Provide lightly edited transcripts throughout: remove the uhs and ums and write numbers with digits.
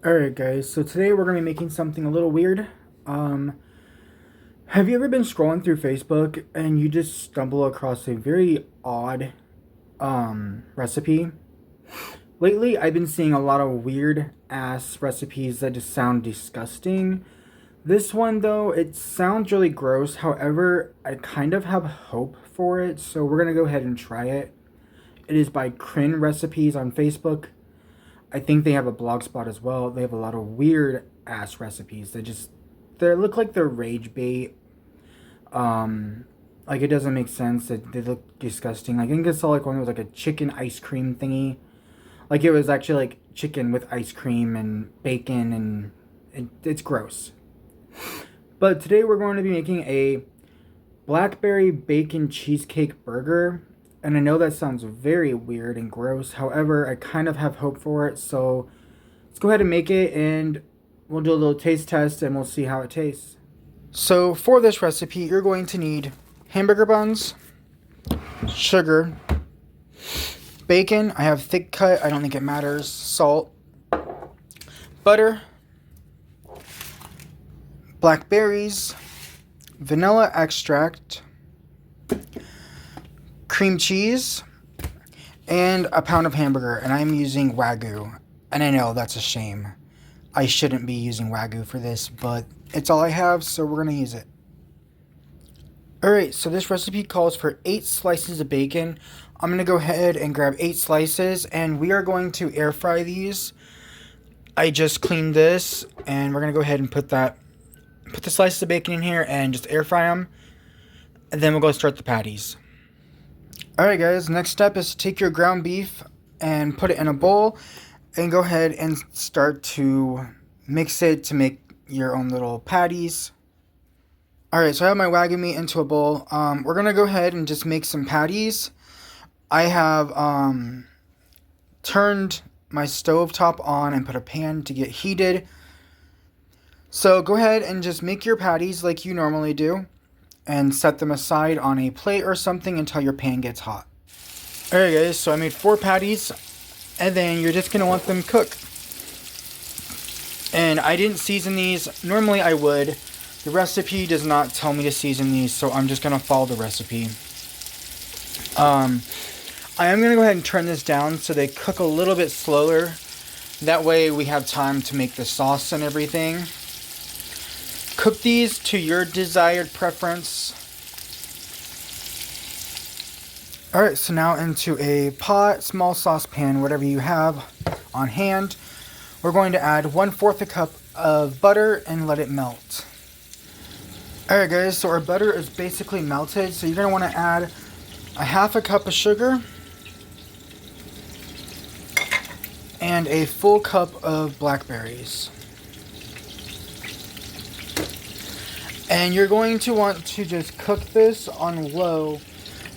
Alright guys, so today we're going to be making something a little weird. Um, have you ever been scrolling through Facebook and you just stumble across a very odd recipe? Lately I've been seeing a lot of weird ass recipes that just sound disgusting. This one though, it sounds really gross, however, I kind of have hope for it, so we're going to go ahead and try it. It is by Crin Recipes on Facebook. I think they have a blog spot as well. They have a lot of weird ass recipes. They look like they're rage bait. Like it doesn't make sense. They look disgusting. I think I saw like one that was like a chicken ice cream thingy. Like it was actually like chicken with ice cream and bacon, and it's gross. But today we're going to be making a blackberry bacon cheesecake burger. And I know that sounds very weird and gross. However, I kind of have hope for it. So let's go ahead and make it, and we'll do a little taste test and we'll see how it tastes. So for this recipe, you're going to need hamburger buns, sugar, bacon. I have thick cut. I don't think it matters. Salt, butter, blackberries, vanilla extract, cream cheese, and a pound of hamburger, and I'm using Wagyu. And I know that's a shame. I shouldn't be using Wagyu for this, but it's all I have, so we're going to use it. Alright, so this recipe calls for 8 slices of bacon. I'm going to go ahead and grab 8 slices, and we are going to air fry these. I just cleaned this, and we're going to go ahead and put the slices of bacon in here and just air fry them. And then we'll go start the patties. Alright guys, next step is to take your ground beef and put it in a bowl and go ahead and start to mix it to make your own little patties. Alright, so I have my Wagyu meat into a bowl. We're going to go ahead and just make some patties. I have turned my stove top on and put a pan to get heated. So go ahead and just make your patties like you normally do, and set them aside on a plate or something until your pan gets hot. Alright guys, so I made 4 patties, and then you're just going to want them cooked. And I didn't season these. Normally I would. The recipe does not tell me to season these, so I'm just going to follow the recipe. I am going to go ahead and turn this down so they cook a little bit slower. That way we have time to make the sauce and everything. Cook these to your desired preference. Alright, so now into a pot, small saucepan, whatever you have on hand. We're going to add 1/4 a cup of butter and let it melt. Alright guys, so our butter is basically melted, so you're going to want to add a 1/2 cup of sugar and a full cup of blackberries. And you're going to want to just cook this on low.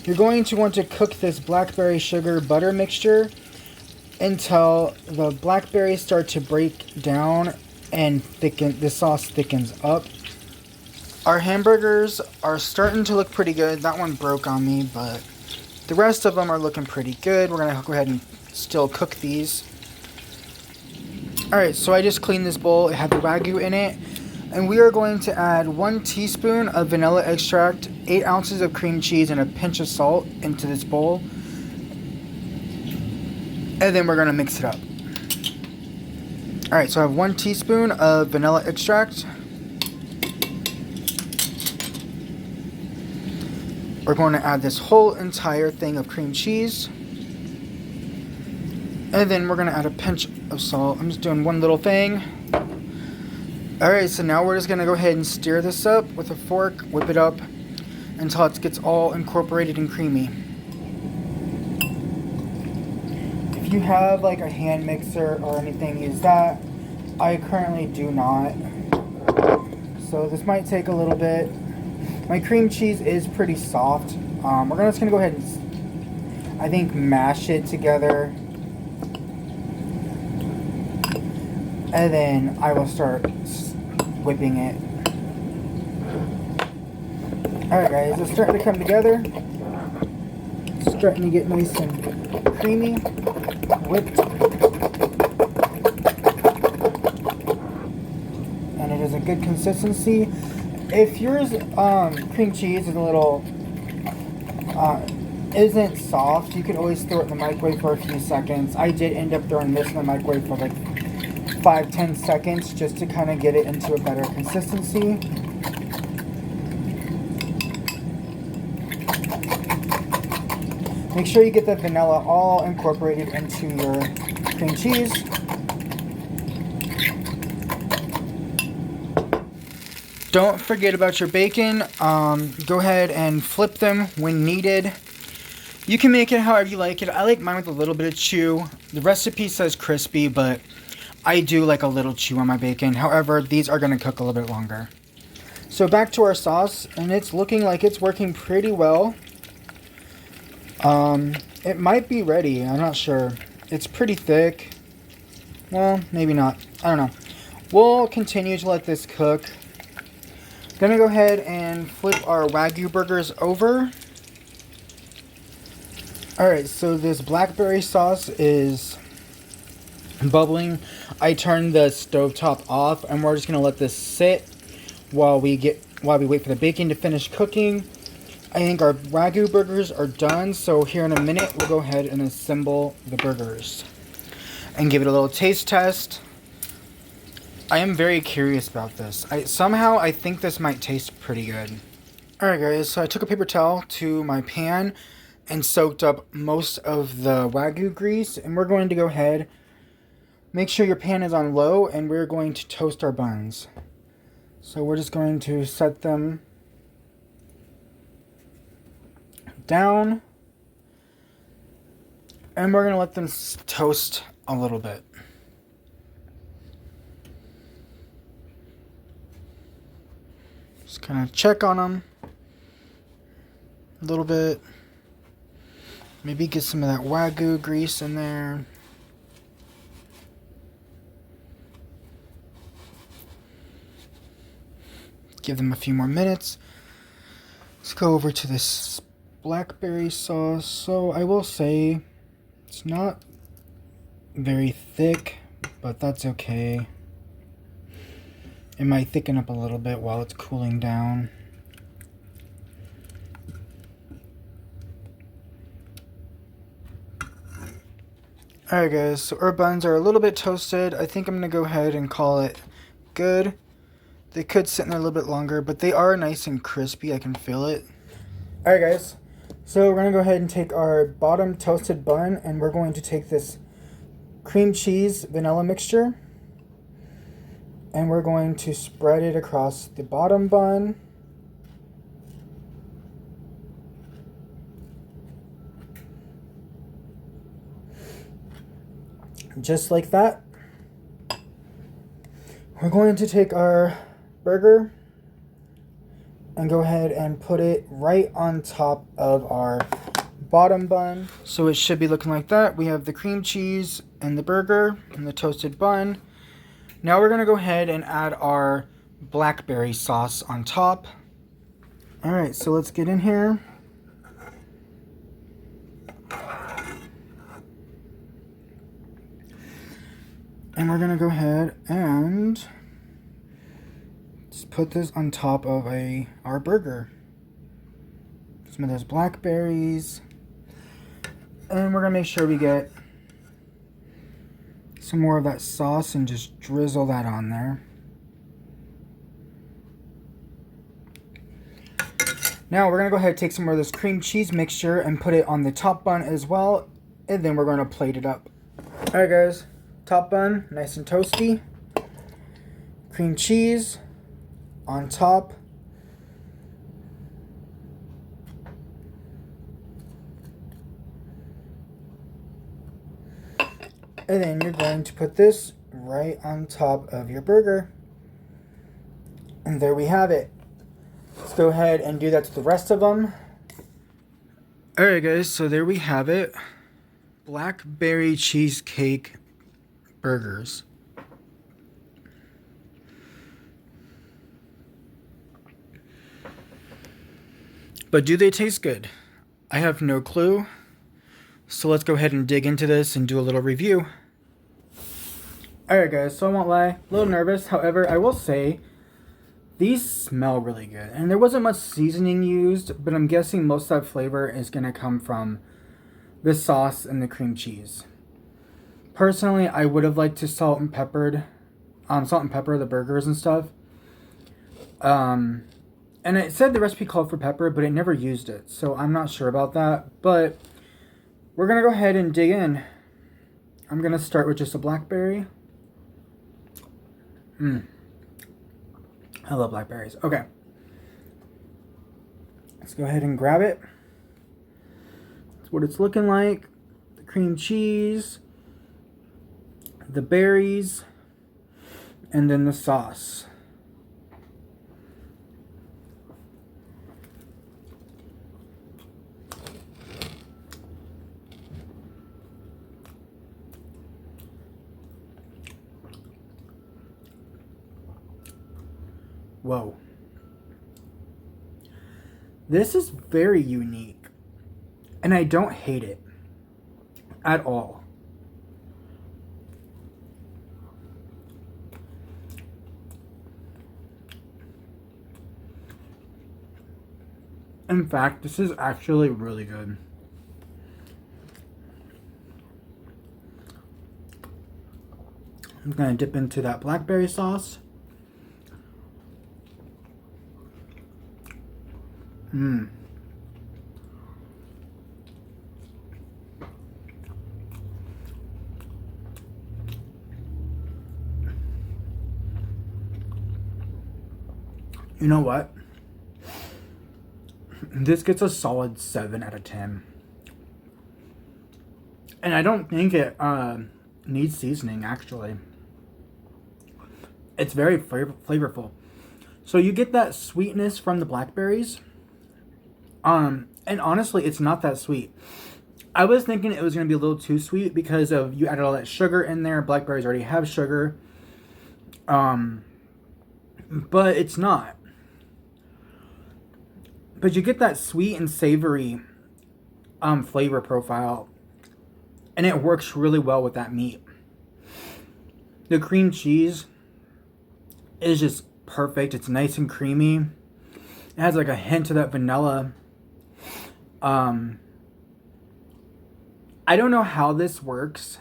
You're going to want to cook this blackberry sugar butter mixture until the blackberries start to break down and thicken. The sauce thickens up. Our hamburgers are starting to look pretty good. That one broke on me, but the rest of them are looking pretty good. We're going to go ahead and still cook these. Alright, so I just cleaned this bowl. It had the Wagyu in it. And we are going to add 1 teaspoon of vanilla extract, 8 ounces of cream cheese, and a pinch of salt into this bowl. And then we're going to mix it up. Alright, so I have 1 teaspoon of vanilla extract. We're going to add this whole entire thing of cream cheese. And then we're going to add a pinch of salt. I'm just doing one little thing. Alright, so now we're just going to go ahead and stir this up with a fork, whip it up until it gets all incorporated and creamy. If you have like a hand mixer or anything, use that. I currently do not. So this might take a little bit. My cream cheese is pretty soft. We're just going to go ahead and, I think, mash it together. And then I will start whipping it. Alright guys, it's starting to come together. It's starting to get nice and creamy, whipped. good consistency. If yours cream cheese is a little isn't soft, you can always throw it in the microwave for a few seconds. I did end up throwing this in the microwave for like 5-10 seconds just to kind of get it into a better consistency. Make sure you get the vanilla all incorporated into your cream cheese. Don't forget about your bacon. Go ahead and flip them when needed. You can make it however you like it. I like mine with a little bit of chew. The recipe says crispy, but I do like a little chew on my bacon. However, these are going to cook a little bit longer. So back to our sauce, and it's looking like it's working pretty well. It might be ready. I'm not sure. It's pretty thick. Well, maybe not. I don't know. We'll continue to let this cook. Gonna go ahead and flip our Wagyu burgers over. Alright, so this blackberry sauce is bubbling. I turned the stovetop off, and we're just gonna let this sit while we wait for the bacon to finish cooking. I think our Wagyu burgers are done, so here in a minute we'll go ahead and assemble the burgers and give it a little taste test. I am very curious about this. Somehow I think this might taste pretty good. Alright guys, so I took a paper towel to my pan and soaked up most of the Wagyu grease, and we're going to go ahead, make sure your pan is on low, and we're going to toast our buns. So we're just going to set them down, and we're going to let them toast a little bit. Just kind of check on them a little bit. Maybe get some of that Wagyu grease in there. Give them a few more minutes. Let's go over to this blackberry sauce. So I will say it's not very thick, but that's okay. It might thicken up a little bit while it's cooling down. Alright guys, so our buns are a little bit toasted. I think I'm going to go ahead and call it good. They could sit in there a little bit longer, but they are nice and crispy. I can feel it. Alright guys, so we're going to go ahead and take our bottom toasted bun, and we're going to take this cream cheese vanilla mixture, and we're going to spread it across the bottom bun. Just like that. We're going to take our burger and go ahead and put it right on top of our bottom bun. So it should be looking like that. We have the cream cheese and the burger and the toasted bun. Now we're going to go ahead and add our blackberry sauce on top. Alright, so let's get in here. And we're going to go ahead and just put this on top of our burger. Some of those blackberries. And we're going to make sure we get some more of that sauce and just drizzle that on there. Now we're going to go ahead and take some more of this cream cheese mixture and put it on the top bun as well. And then we're going to plate it up. Alright guys. Top bun, nice and toasty. Cream cheese on top. And then you're going to put this right on top of your burger. And there we have it. Let's go ahead and do that to the rest of them. Alright guys, so there we have it. Blackberry cheesecake burgers. But do they taste good? I have no clue. So let's go ahead and dig into this and do a little review. Alright guys, so I won't lie, a little nervous. However, I will say These smell really good. And there wasn't much seasoning used, but I'm guessing most of that flavor is going to come from the sauce and the cream cheese. Personally, I would have liked to salt and pepper the burgers and stuff. And it said the recipe called for pepper, but it never used it. So I'm not sure about that. But we're going to go ahead and dig in. I'm going to start with just a blackberry. I love blackberries. Okay. Let's go ahead and grab it. That's what it's looking like. The cream cheese, the berries, and then the sauce. Whoa. This is very unique. And I don't hate it at all. In fact, this is actually really good. I'm going to dip into that blackberry sauce. You know what? This gets a solid 7 out of 10. And I don't think it needs seasoning, actually. It's very flavorful. So you get that sweetness from the blackberries. And honestly, it's not that sweet. I was thinking it was going to be a little too sweet because of you added all that sugar in there. Blackberries already have sugar. But it's not. But you get that sweet and savory flavor profile. And it works really well with that meat. The cream cheese is just perfect. It's nice and creamy. It has like a hint of that vanilla. I don't know how this works,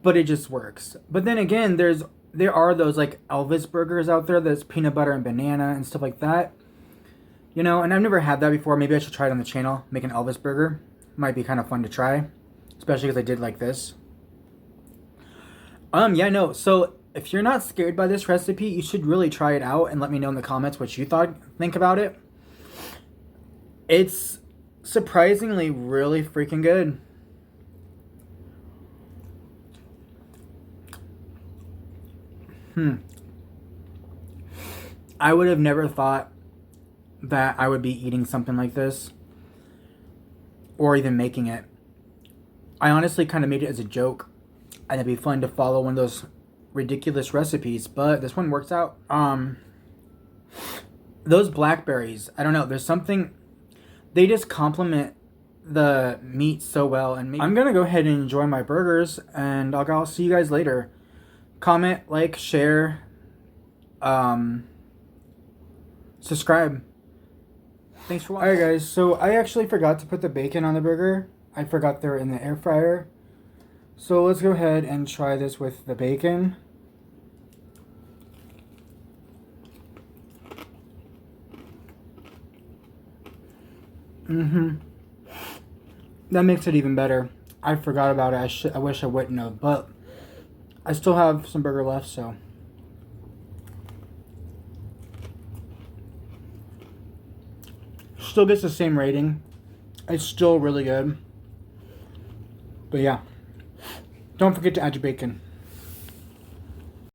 but it just works. But then again, there are those like Elvis burgers out there that's peanut butter and banana and stuff like that. You know, and I've never had that before. Maybe I should try it on the channel. Make an Elvis burger. Might be kind of fun to try, especially because I did like this. Yeah, no. So if you're not scared by this recipe, you should really try it out and let me know in the comments what you think about it. It's surprisingly really freaking good. I would have never thought that I would be eating something like this or even making it. I honestly kind of made it as a joke, and it'd be fun to follow one of those ridiculous recipes, but this one works out. Those blackberries, I don't know, there's something, they just complement the meat so well. And I'm gonna go ahead and enjoy my burgers, and I'll see you guys later. Comment, like, share, subscribe. Thanks for watching. Alright guys, so I actually forgot to put the bacon on the burger. I forgot they're in the air fryer. So let's go ahead and try this with the bacon. That makes it even better. I forgot about it. I wish I wouldn't have, but I still have some burger left, so. Still gets the same rating. It's still really good. But yeah. Don't forget to add your bacon.